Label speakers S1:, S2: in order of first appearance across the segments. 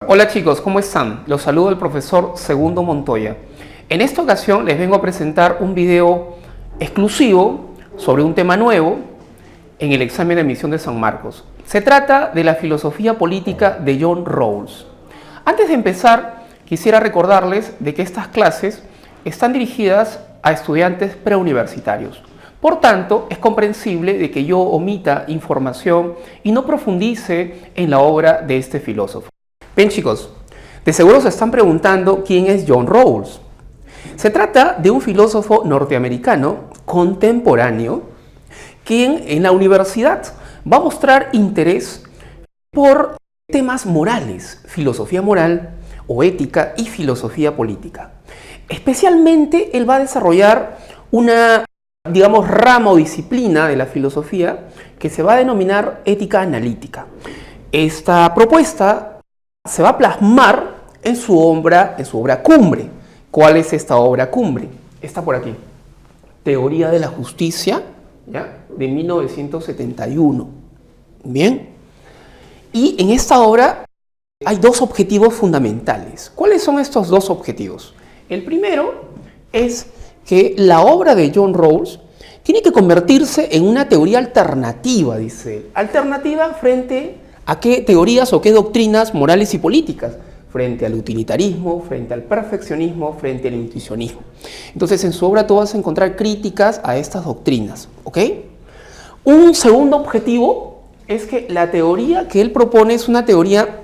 S1: Hola chicos, ¿cómo están? Los saludo el profesor Segundo Montoya. En esta ocasión les vengo a presentar un video exclusivo sobre un tema nuevo en el examen de admisión de San Marcos. Se trata de la filosofía política de John Rawls. Antes de empezar, quisiera recordarles de que estas clases están dirigidas a estudiantes preuniversitarios. Por tanto, es comprensible de que yo omita información y no profundice en la obra de este filósofo. Bien chicos, de seguro se están preguntando quién es John Rawls. Se trata de un filósofo norteamericano contemporáneo quien en la universidad va a mostrar interés por temas morales, filosofía moral o ética y filosofía política. Especialmente él va a desarrollar una, rama o disciplina de la filosofía que se va a denominar ética analítica. Esta propuesta se va a plasmar en su obra cumbre. ¿Cuál es esta obra cumbre? Está por aquí. Teoría de la Justicia, ¿ya? De 1971. Bien. Y en esta obra hay dos objetivos fundamentales. ¿Cuáles son estos dos objetivos? El primero es que la obra de John Rawls tiene que convertirse en una teoría alternativa, dice él. Alternativa frente a qué teorías o qué doctrinas morales y políticas, frente al utilitarismo, frente al perfeccionismo, frente al intuicionismo. Entonces en su obra tú vas a encontrar críticas a estas doctrinas, ¿ok? Un segundo objetivo es que la teoría que él propone es una teoría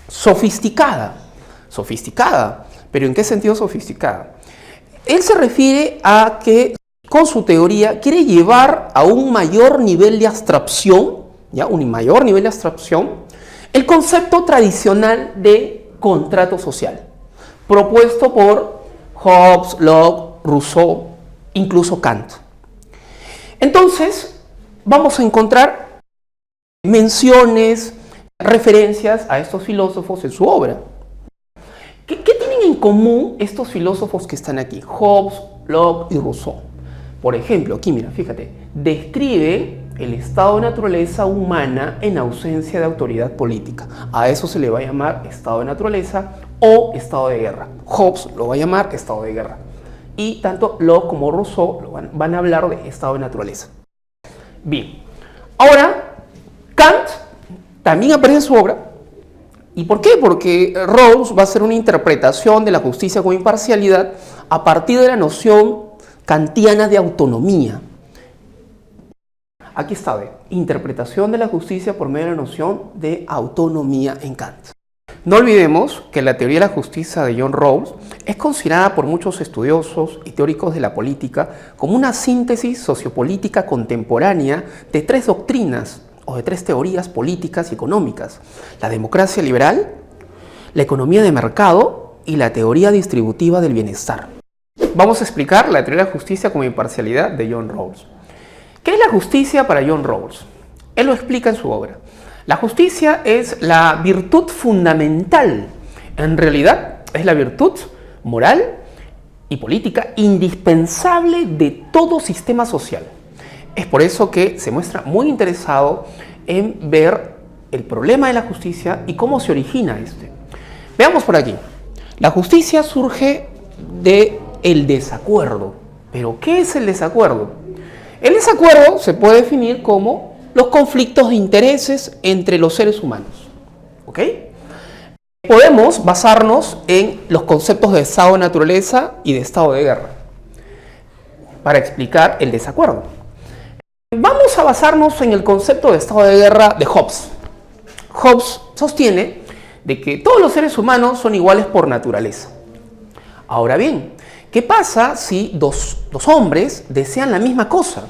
S1: sofisticada. Sofisticada, pero ¿en qué sentido sofisticada? Él se refiere a que con su teoría quiere llevar a un mayor nivel de abstracción, ¿ya? Un mayor nivel de abstracción, el concepto tradicional de contrato social, propuesto por Hobbes, Locke, Rousseau, incluso Kant. Entonces, vamos a encontrar menciones, referencias a estos filósofos en su obra. ¿Qué tienen en común estos filósofos que están aquí? Hobbes, Locke y Rousseau. Por ejemplo, aquí mira, fíjate, describe el estado de naturaleza humana en ausencia de autoridad política. A eso se le va a llamar estado de naturaleza o estado de guerra. Hobbes lo va a llamar estado de guerra. Y tanto Locke como Rousseau van a hablar de estado de naturaleza. Bien, ahora Kant también aparece en su obra. ¿Y por qué? Porque Rawls va a hacer una interpretación de la justicia con imparcialidad a partir de la noción kantiana de autonomía. Aquí está, interpretación de la justicia por medio de la noción de autonomía en Kant. No olvidemos que la teoría de la justicia de John Rawls es considerada por muchos estudiosos y teóricos de la política como una síntesis sociopolítica contemporánea de tres doctrinas o de tres teorías políticas y económicas: la democracia liberal, la economía de mercado y la teoría distributiva del bienestar. Vamos a explicar la teoría de la justicia como imparcialidad de John Rawls. ¿Qué es la justicia para John Rawls? Él lo explica en su obra. La justicia es la virtud fundamental. En realidad, es la virtud moral y política indispensable de todo sistema social. Es por eso que se muestra muy interesado en ver el problema de la justicia y cómo se origina este. Veamos por aquí. La justicia surge del desacuerdo. ¿Pero qué es el desacuerdo? El desacuerdo se puede definir como los conflictos de intereses entre los seres humanos. ¿Ok? Podemos basarnos en los conceptos de estado de naturaleza y de estado de guerra para explicar el desacuerdo. Vamos a basarnos en el concepto de estado de guerra de Hobbes. Hobbes sostiene de que todos los seres humanos son iguales por naturaleza. Ahora bien, ¿qué pasa si dos hombres desean la misma cosa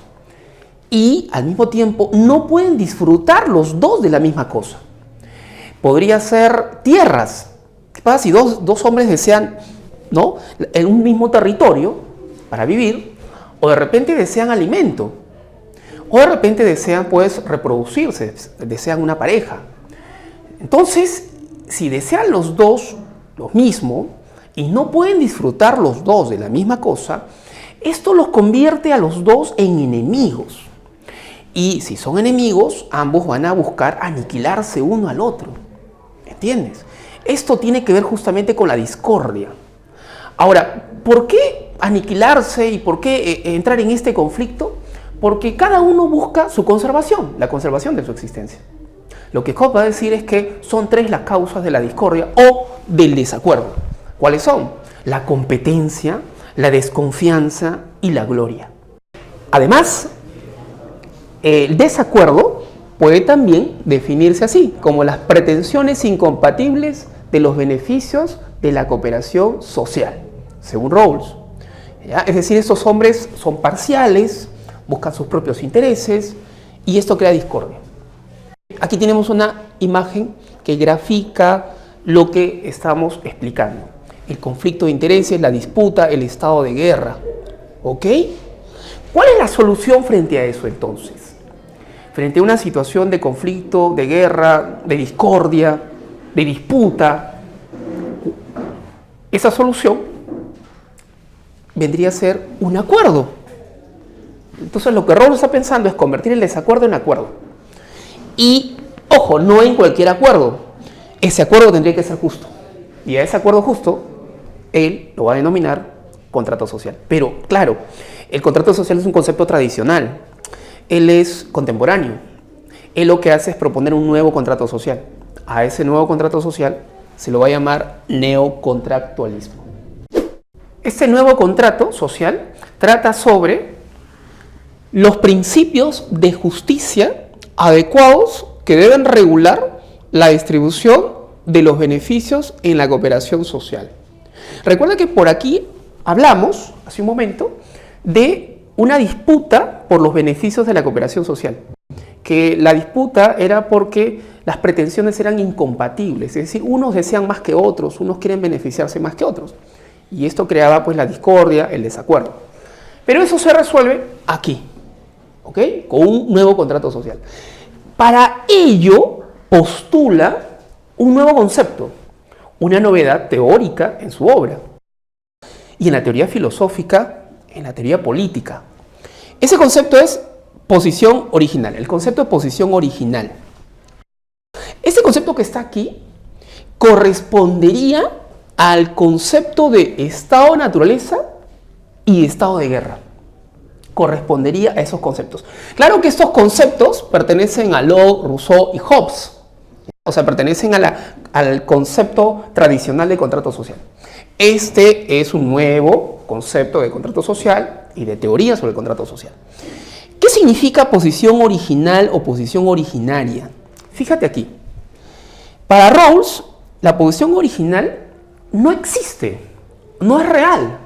S1: y al mismo tiempo no pueden disfrutar los dos de la misma cosa? Podría ser tierras. ¿Qué pasa si dos hombres desean, ¿no?, en un mismo territorio para vivir, o de repente desean alimento, o de repente desean, pues, reproducirse, desean una pareja? Entonces, si desean los dos lo mismo y no pueden disfrutar los dos de la misma cosa, esto los convierte a los dos en enemigos. Y si son enemigos, ambos van a buscar aniquilarse uno al otro. ¿Entiendes? Esto tiene que ver justamente con la discordia. Ahora, ¿por qué aniquilarse y por qué entrar en este conflicto? Porque cada uno busca su conservación, la conservación de su existencia. Lo que Hobbes va a decir es que son tres las causas de la discordia o del desacuerdo. ¿Cuáles son? La competencia, la desconfianza y la gloria. Además, el desacuerdo puede también definirse así, como las pretensiones incompatibles de los beneficios de la cooperación social, según Rawls. ¿Ya? Es decir, estos hombres son parciales, buscan sus propios intereses y esto crea discordia. Aquí tenemos una imagen que grafica lo que estamos explicando. El conflicto de intereses, la disputa, el estado de guerra. ¿Ok? ¿Cuál es la solución frente a eso entonces? Frente a una situación de conflicto, de guerra, de discordia, de disputa, esa solución vendría a ser un acuerdo. Entonces lo que Rawls está pensando es convertir el desacuerdo en acuerdo. Y, ojo, no en cualquier acuerdo. Ese acuerdo tendría que ser justo. Y a ese acuerdo justo, él lo va a denominar contrato social. Pero, claro, el contrato social es un concepto tradicional. Él es contemporáneo. Él lo que hace es proponer un nuevo contrato social. A ese nuevo contrato social se lo va a llamar neocontractualismo. Este nuevo contrato social trata sobre los principios de justicia adecuados que deben regular la distribución de los beneficios en la cooperación social. Recuerda que por aquí hablamos, hace un momento, de una disputa por los beneficios de la cooperación social. Que la disputa era porque las pretensiones eran incompatibles, es decir, unos desean más que otros, unos quieren beneficiarse más que otros. Y esto creaba pues la discordia, el desacuerdo. Pero eso se resuelve aquí, ¿ok? Con un nuevo contrato social. Para ello postula un nuevo concepto, una novedad teórica en su obra. Y en la teoría filosófica, en la teoría política. Ese concepto es posición original, el concepto de posición original. Este concepto que está aquí correspondería al concepto de estado de naturaleza y estado de guerra. Correspondería a esos conceptos. Claro que estos conceptos pertenecen a Locke, Rousseau y Hobbes. O sea, pertenecen al concepto tradicional de contrato social. Este es un nuevo concepto de contrato social y de teoría sobre el contrato social. ¿Qué significa posición original o posición originaria? Fíjate aquí. Para Rawls, la posición original no existe, no es real,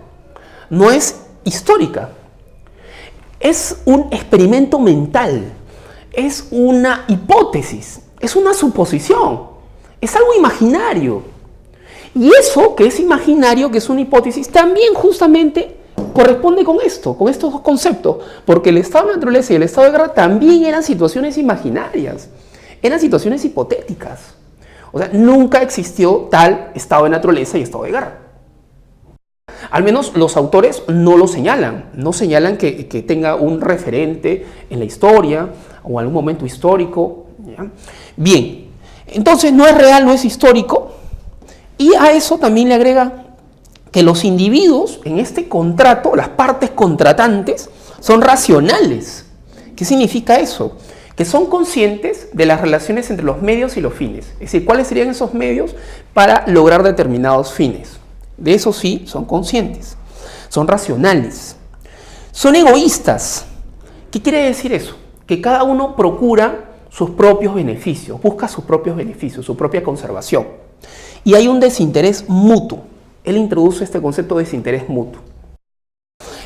S1: no es histórica. Es un experimento mental, es una hipótesis, es una suposición, es algo imaginario. Y eso que es imaginario, que es una hipótesis, también justamente corresponde con esto, con estos dos conceptos, porque el estado de naturaleza y el estado de guerra también eran situaciones imaginarias, eran situaciones hipotéticas. O sea, nunca existió tal estado de naturaleza y estado de guerra. Al menos los autores no lo señalan, no señalan que tenga un referente en la historia o en algún momento histórico. ¿Ya? Bien, entonces no es real, no es histórico, y a eso también le agrega que los individuos en este contrato, las partes contratantes, son racionales. ¿Qué significa eso? Que son conscientes de las relaciones entre los medios y los fines. Es decir, ¿cuáles serían esos medios para lograr determinados fines? De eso sí, son conscientes. Son racionales. Son egoístas. ¿Qué quiere decir eso? Que cada uno procura sus propios beneficios, busca sus propios beneficios, su propia conservación. Y hay un desinterés mutuo. Él introduce este concepto de desinterés mutuo.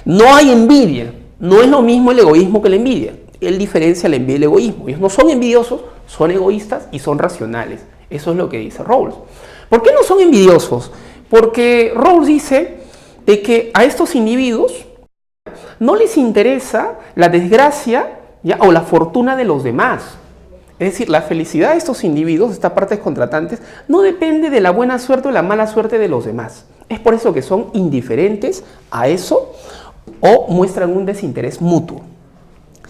S1: No hay envidia. No es lo mismo el egoísmo que la envidia. Él diferencia la envidia y el egoísmo. Ellos no son envidiosos, son egoístas y son racionales. Eso es lo que dice Rawls. ¿Por qué no son envidiosos? Porque Rawls dice de que a estos individuos no les interesa la desgracia, ¿ya?, o la fortuna de los demás. Es decir, la felicidad de estos individuos, de estas partes contratantes, no depende de la buena suerte o la mala suerte de los demás. Es por eso que son indiferentes a eso o muestran un desinterés mutuo.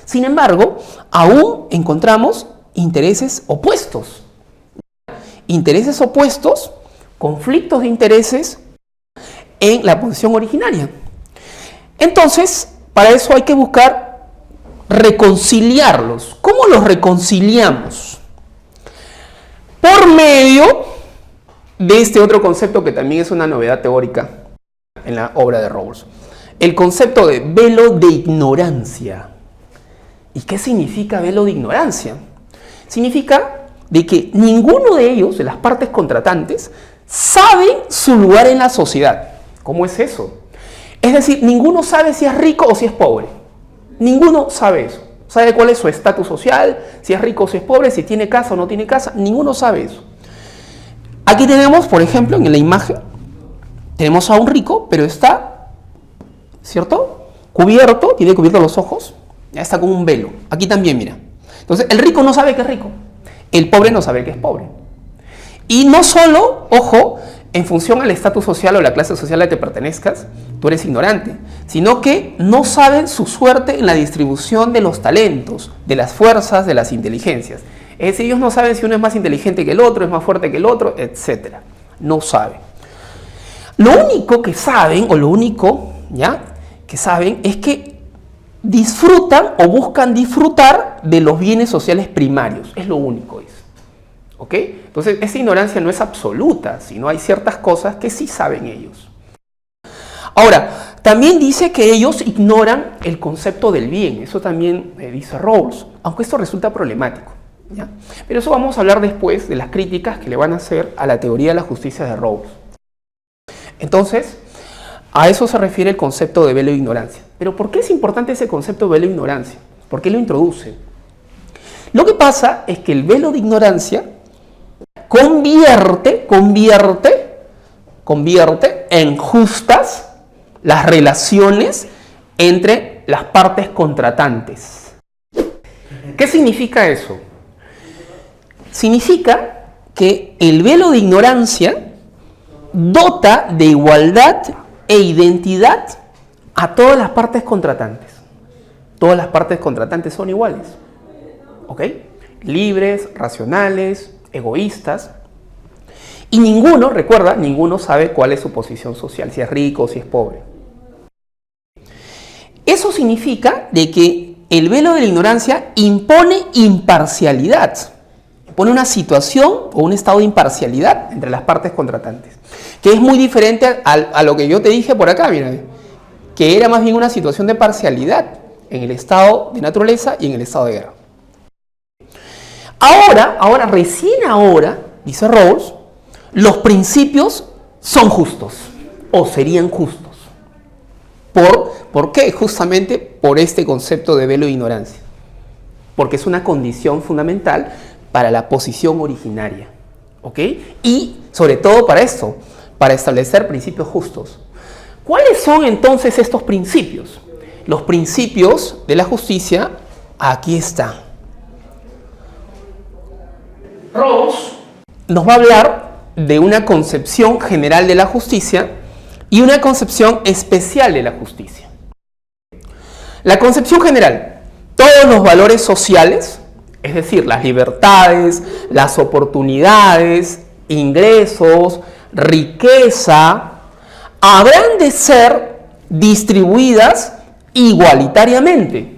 S1: Sin embargo, aún encontramos intereses opuestos. Intereses opuestos conflictos de intereses en la posición originaria. Entonces, para eso hay que buscar reconciliarlos. ¿Cómo los reconciliamos? Por medio de este otro concepto que también es una novedad teórica en la obra de Rawls. El concepto de velo de ignorancia. ¿Y qué significa velo de ignorancia? Significa de que ninguno de ellos, de las partes contratantes, sabe su lugar en la sociedad. ¿Cómo es eso? Es decir, ninguno sabe si es rico o si es pobre. Ninguno sabe eso. Sabe cuál es su estatus social, si es rico o si es pobre, si tiene casa o no tiene casa. Ninguno sabe eso. Aquí tenemos, por ejemplo, en la imagen, tenemos a un rico, pero está, ¿cierto? Cubierto, tiene cubiertos los ojos, ya está con un velo. Aquí también, mira. Entonces, el rico no sabe que es rico. El pobre no sabe que es pobre. Y no solo, ojo, en función al estatus social o la clase social a la que pertenezcas, tú eres ignorante, sino que no saben su suerte en la distribución de los talentos, de las fuerzas, de las inteligencias. Es decir, ellos no saben si uno es más inteligente que el otro, es más fuerte que el otro, etc. No saben. Lo único que saben, o lo único, ¿ya?, que saben es que disfrutan o buscan disfrutar de los bienes sociales primarios. Es lo único, es. ¿Ok? Entonces, esa ignorancia no es absoluta, sino hay ciertas cosas que sí saben ellos. Ahora, también dice que ellos ignoran el concepto del bien. Eso también dice Rawls, aunque esto resulta problemático, ¿ya? Pero eso vamos a hablar después de las críticas que le van a hacer a la teoría de la justicia de Rawls. Entonces, a eso se refiere el concepto de velo de ignorancia. Pero ¿por qué es importante ese concepto de velo de ignorancia? ¿Por qué lo introduce? Lo que pasa es que el velo de ignorancia convierte en justas las relaciones entre las partes contratantes. ¿Qué significa eso? Significa que el velo de ignorancia dota de igualdad e identidad a todas las partes contratantes. Todas las partes contratantes son iguales, ¿ok? Libres, racionales, egoístas. Y ninguno, recuerda, ninguno sabe cuál es su posición social, si es rico o si es pobre. Eso significa de que el velo de la ignorancia impone imparcialidad. Pone una situación o un estado de imparcialidad entre las partes contratantes, que es muy diferente a lo que yo te dije por acá, mira, que era más bien una situación de parcialidad en el estado de naturaleza y en el estado de guerra. Recién ahora, dice Rawls, los principios son justos o serían justos. ¿Por qué? Justamente por este concepto de velo de ignorancia. Porque es una condición fundamental para la posición originaria, ¿ok? Y sobre todo para esto, para establecer principios justos. ¿Cuáles son entonces estos principios? Los principios de la justicia, aquí están. Rawls nos va a hablar de una concepción general de la justicia y una concepción especial de la justicia. La concepción general, todos los valores sociales, es decir, las libertades, las oportunidades, ingresos, riqueza, habrán de ser distribuidas igualitariamente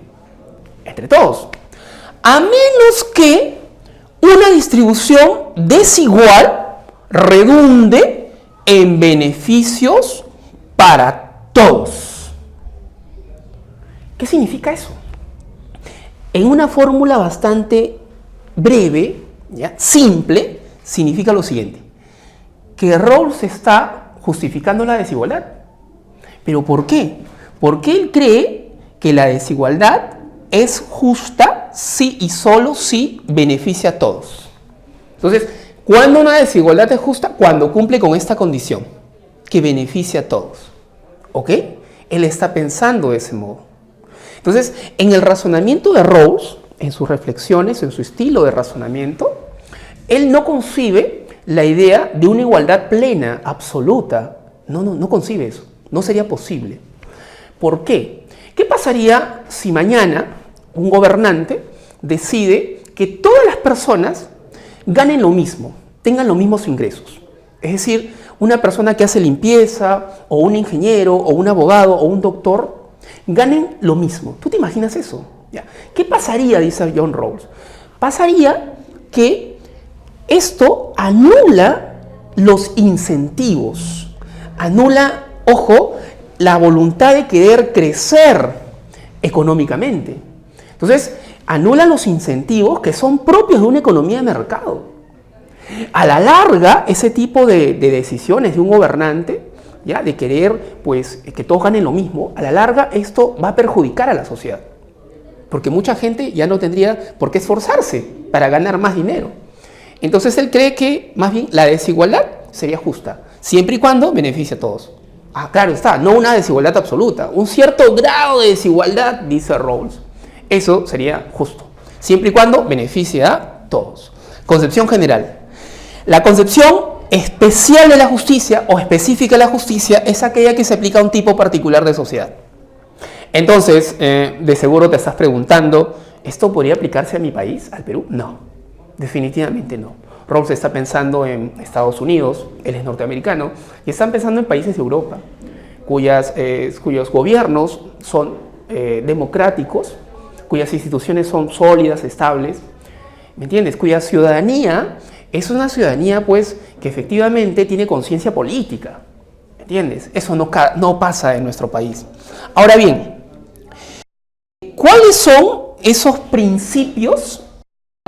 S1: entre todos, a menos que una distribución desigual redunde en beneficios para todos. ¿Qué significa eso? En una fórmula bastante breve, ¿ya?, simple, significa lo siguiente: que Rawls está justificando la desigualdad. ¿Pero por qué? Porque él cree que la desigualdad es justa si y solo si beneficia a todos. Entonces, ¿cuándo una desigualdad es justa? Cuando cumple con esta condición, que beneficia a todos. ¿Ok? Él está pensando de ese modo. Entonces, en el razonamiento de Rawls, en sus reflexiones, en su estilo de razonamiento, él no concibe la idea de una igualdad plena, absoluta. No concibe eso. No sería posible. ¿Por qué? ¿Qué pasaría si mañana un gobernante decide que todas las personas ganen lo mismo, tengan los mismos ingresos? Es decir, una persona que hace limpieza, o un ingeniero, o un abogado, o un doctor, ganen lo mismo. ¿Tú te imaginas eso? ¿Ya? ¿Qué pasaría, dice John Rawls? Pasaría que esto anula los incentivos, anula, ojo, la voluntad de querer crecer económicamente. Entonces, anula los incentivos que son propios de una economía de mercado. A la larga, ese tipo de decisiones de un gobernante, ¿ya?, de querer pues, que todos ganen lo mismo, a la larga esto va a perjudicar a la sociedad. Porque mucha gente ya no tendría por qué esforzarse para ganar más dinero. Entonces él cree que más bien la desigualdad sería justa, siempre y cuando beneficie a todos. Ah, claro está, no una desigualdad absoluta, un cierto grado de desigualdad, dice Rawls. Eso sería justo, siempre y cuando beneficie a todos. Concepción general. La concepción especial de la justicia o específica de la justicia es aquella que se aplica a un tipo particular de sociedad. Entonces, de seguro te estás preguntando, ¿esto podría aplicarse a mi país, al Perú? No, definitivamente no. Rawls está pensando en Estados Unidos, él es norteamericano, y están pensando en países de Europa, cuyos gobiernos son democráticos, cuyas instituciones son sólidas, estables, ¿me entiendes? Cuya ciudadanía es una ciudadanía, pues, que efectivamente tiene conciencia política, ¿me entiendes? Eso no pasa en nuestro país. Ahora bien, ¿cuáles son esos principios?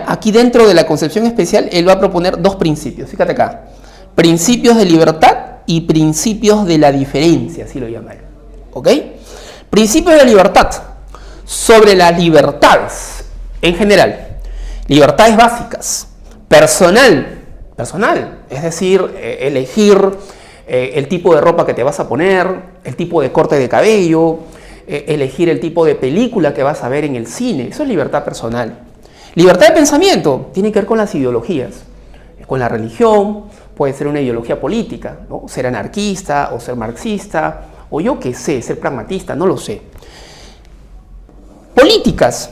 S1: Aquí dentro de la concepción especial, él va a proponer dos principios, fíjate acá. Principios de libertad y principios de la diferencia, así lo llama él. ¿Ok? Principios de libertad. Sobre las libertades en general. Libertades básicas. Personal, es decir, elegir el tipo de ropa que te vas a poner, el tipo de corte de cabello, elegir el tipo de película que vas a ver en el cine. Eso es libertad personal. Libertad de pensamiento tiene que ver con las ideologías, con la religión, puede ser una ideología política, ¿no? Ser anarquista o ser marxista, o yo qué sé, ser pragmatista, no lo sé. Políticas,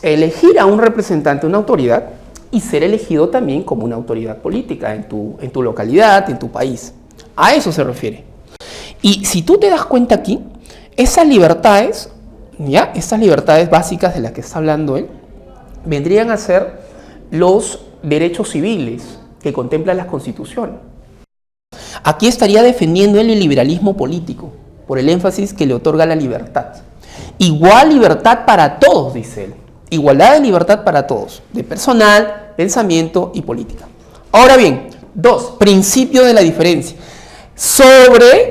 S1: elegir a un representante, una autoridad, y ser elegido también como una autoridad política en tu localidad, en tu país. A eso se refiere. Y si tú te das cuenta aquí, esas libertades, ¿ya?, estas libertades básicas de las que está hablando él, vendrían a ser los derechos civiles que contemplan las constituciones. Aquí estaría defendiendo el liberalismo político, por el énfasis que le otorga la libertad. Igual libertad para todos, dice él. Igualdad de libertad para todos, de personal, pensamiento y política. Ahora bien, dos, principio de la diferencia.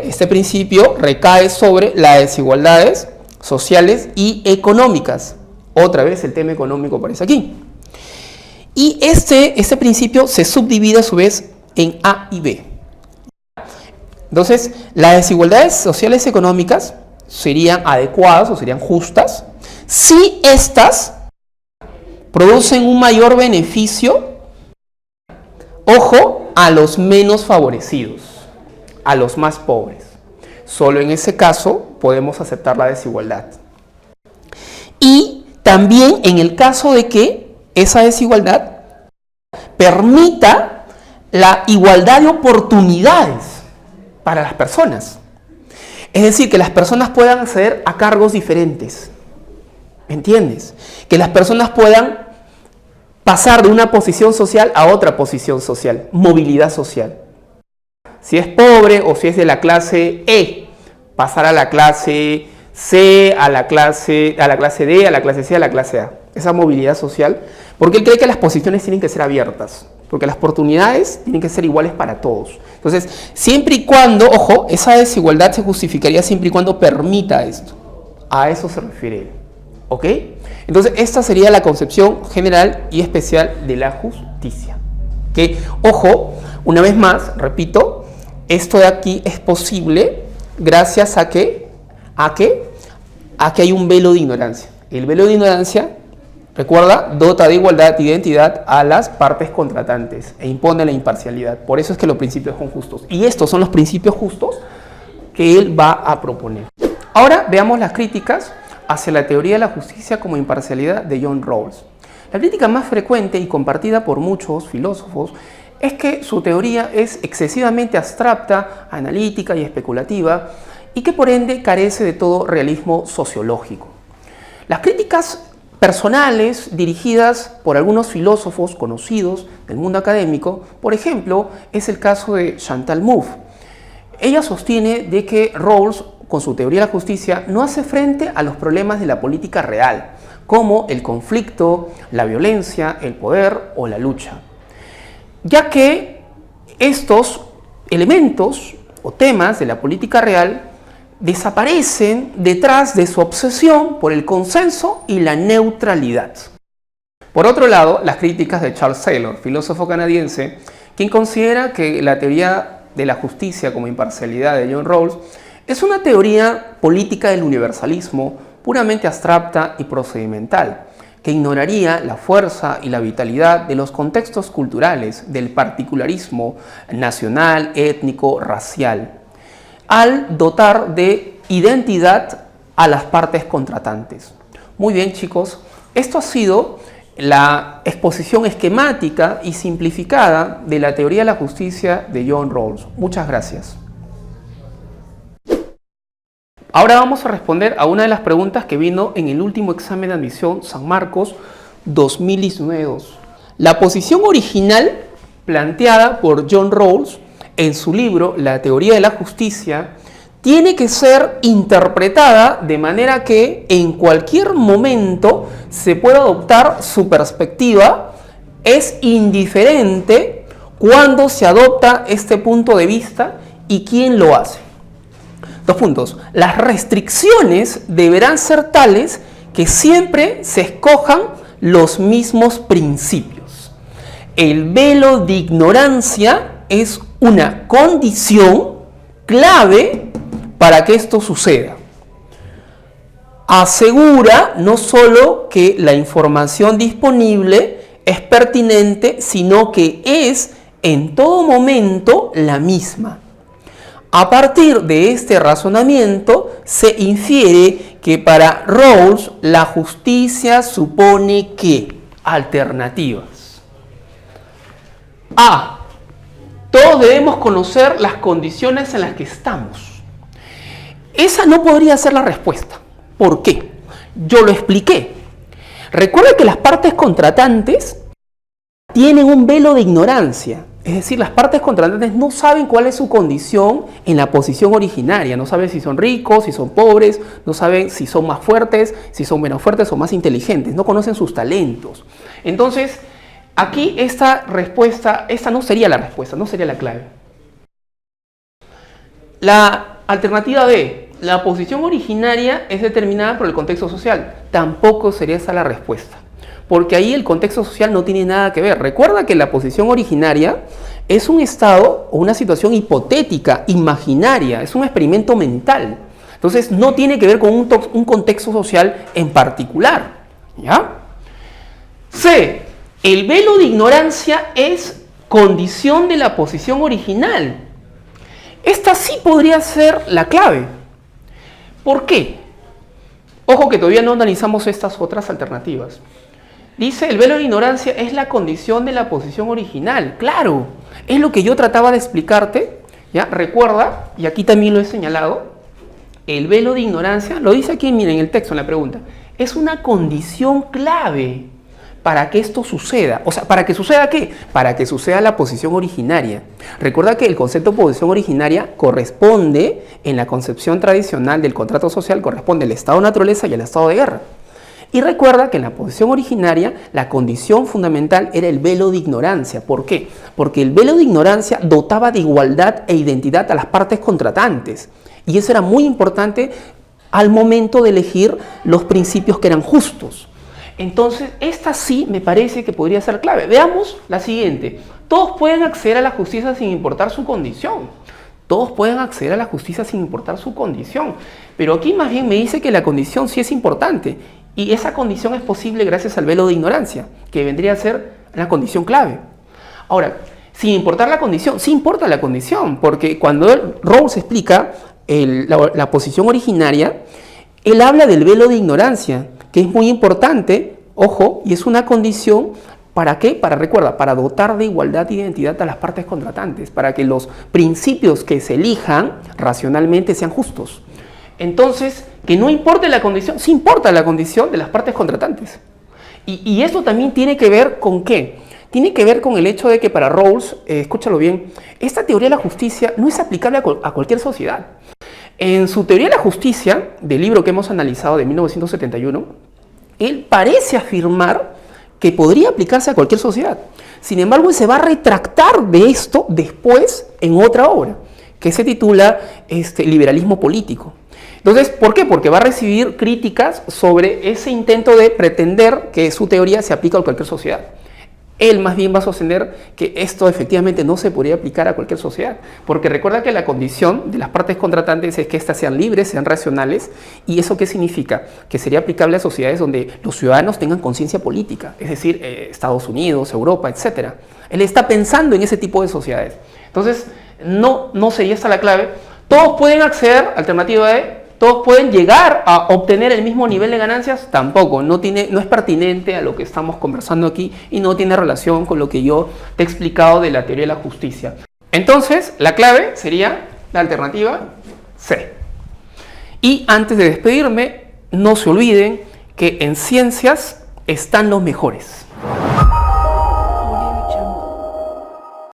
S1: Este principio recae sobre las desigualdades sociales y económicas. Otra vez el tema económico aparece aquí. Y este principio se subdivide a su vez en A y B. Entonces, las desigualdades sociales y económicas serían adecuadas o serían justas si estas producen un mayor beneficio, ojo, a los menos favorecidos, a los más pobres. Solo en ese caso podemos aceptar la desigualdad. Y también en el caso de que esa desigualdad permita la igualdad de oportunidades para las personas. Es decir, que las personas puedan acceder a cargos diferentes. ¿Me entiendes? Que las personas puedan pasar de una posición social a otra posición social, movilidad social. Si es pobre o si es de la clase E, pasar a la clase C, a la clase D, a la clase C, a la clase A. Esa movilidad social, porque él cree que las posiciones tienen que ser abiertas, porque las oportunidades tienen que ser iguales para todos. Entonces, siempre y cuando, ojo, esa desigualdad se justificaría siempre y cuando permita esto. A eso se refiere él. ¿Ok? Entonces, esta sería la concepción general y especial de la justicia. Que, ojo, una vez más, repito, esto de aquí es posible gracias a que hay un velo de ignorancia. El velo de ignorancia, recuerda, dota de igualdad de identidad a las partes contratantes e impone la imparcialidad. Por eso es que los principios son justos. Y estos son los principios justos que él va a proponer. Ahora veamos las críticas hacia la teoría de la justicia como imparcialidad de John Rawls. La crítica más frecuente y compartida por muchos filósofos es que su teoría es excesivamente abstracta, analítica y especulativa, y que por ende carece de todo realismo sociológico. Las críticas personales dirigidas por algunos filósofos conocidos del mundo académico, por ejemplo, es el caso de Chantal Mouffe. Ella sostiene de que Rawls, con su teoría de la justicia, no hace frente a los problemas de la política real, como el conflicto, la violencia, el poder o la lucha, ya que estos elementos o temas de la política real desaparecen detrás de su obsesión por el consenso y la neutralidad. Por otro lado, las críticas de Charles Taylor, filósofo canadiense, quien considera que la teoría de la justicia como imparcialidad de John Rawls es una teoría política del universalismo puramente abstracta y procedimental, que ignoraría la fuerza y la vitalidad de los contextos culturales, del particularismo nacional, étnico, racial, al dotar de identidad a las partes contratantes. Muy bien, chicos, esto ha sido la exposición esquemática y simplificada de la teoría de la justicia de John Rawls. Muchas gracias. Ahora vamos a responder a una de las preguntas que vino en el último examen de admisión San Marcos 2019-2. La posición original planteada por John Rawls en su libro La teoría de la justicia tiene que ser interpretada de manera que en cualquier momento se pueda adoptar su perspectiva. Es indiferente cuándo se adopta este punto de vista y quién lo hace. 2 puntos. Las restricciones deberán ser tales que siempre se escojan los mismos principios. El velo de ignorancia es una condición clave para que esto suceda. Asegura no solo que la información disponible es pertinente, sino que es en todo momento la misma. A partir de este razonamiento se infiere que para Rawls la justicia supone que alternativas. A. Todos debemos conocer las condiciones en las que estamos. Esa no podría ser la respuesta. ¿Por qué? Yo lo expliqué. Recuerda que las partes contratantes tienen un velo de ignorancia. Es decir, las partes contratantes no saben cuál es su condición en la posición originaria. No saben si son ricos, si son pobres, no saben si son más fuertes, si son menos fuertes o más inteligentes. No conocen sus talentos. Entonces, aquí esta respuesta, esta no sería la respuesta, no sería la clave. La alternativa B, la posición originaria es determinada por el contexto social. Tampoco sería esa la respuesta, porque ahí el contexto social no tiene nada que ver. Recuerda que la posición originaria es un estado o una situación hipotética, imaginaria, es un experimento mental. Entonces no tiene que ver con un contexto social en particular. ¿Ya? C. El velo de ignorancia es condición de la posición original. Esta sí podría ser la clave. ¿Por qué? Ojo que todavía no analizamos estas otras alternativas. Dice, el velo de ignorancia es la condición de la posición original. Claro, es lo que yo trataba de explicarte. ¿Ya? Recuerda, y aquí también lo he señalado, el velo de ignorancia, lo dice aquí, miren, en el texto, en la pregunta, es una condición clave para que esto suceda. O sea, ¿para que suceda qué? Para que suceda la posición originaria. Recuerda que el concepto de posición originaria corresponde, en la concepción tradicional del contrato social, corresponde al estado de naturaleza y al estado de guerra. Y recuerda que en la posición originaria la condición fundamental era el velo de ignorancia. ¿Por qué? Porque el velo de ignorancia dotaba de igualdad e identidad a las partes contratantes. Y eso era muy importante al momento de elegir los principios que eran justos. Entonces, esta sí me parece que podría ser clave. Veamos la siguiente. Todos pueden acceder a la justicia sin importar su condición. Todos pueden acceder a la justicia sin importar su condición. Pero aquí más bien me dice que la condición sí es importante. Y esa condición es posible gracias al velo de ignorancia, que vendría a ser la condición clave. Ahora, sin importar la condición, sí importa la condición, porque cuando Rawls explica la posición originaria, él habla del velo de ignorancia, que es muy importante, ojo, y es una condición ¿Para qué? Recuerda, para dotar de igualdad de identidad a las partes contratantes, para que los principios que se elijan racionalmente sean justos. Entonces, que no importe la condición, sí importa la condición de las partes contratantes. Y esto también tiene que ver con ¿qué? Tiene que ver con el hecho de que para Rawls, escúchalo bien, esta teoría de la justicia no es aplicable a cualquier sociedad. En su teoría de la justicia, del libro que hemos analizado de 1971, él parece afirmar que podría aplicarse a cualquier sociedad. Sin embargo, él se va a retractar de esto después en otra obra, que se titula Liberalismo Político. Entonces, ¿por qué? Porque va a recibir críticas sobre ese intento de pretender que su teoría se aplica a cualquier sociedad. Él más bien va a sostener que esto efectivamente no se podría aplicar a cualquier sociedad, porque recuerda que la condición de las partes contratantes es que éstas sean libres, sean racionales, y ¿eso qué significa? Que sería aplicable a sociedades donde los ciudadanos tengan conciencia política, es decir, Estados Unidos, Europa, etc. Él está pensando en ese tipo de sociedades. Entonces, no sería esta la clave. Todos pueden acceder, alternativa E, ¿todos pueden llegar a obtener el mismo nivel de ganancias? Tampoco, no es pertinente a lo que estamos conversando aquí y no tiene relación con lo que yo te he explicado de la teoría de la justicia. Entonces, la clave sería la alternativa C. Y antes de despedirme, no se olviden que en ciencias están los mejores.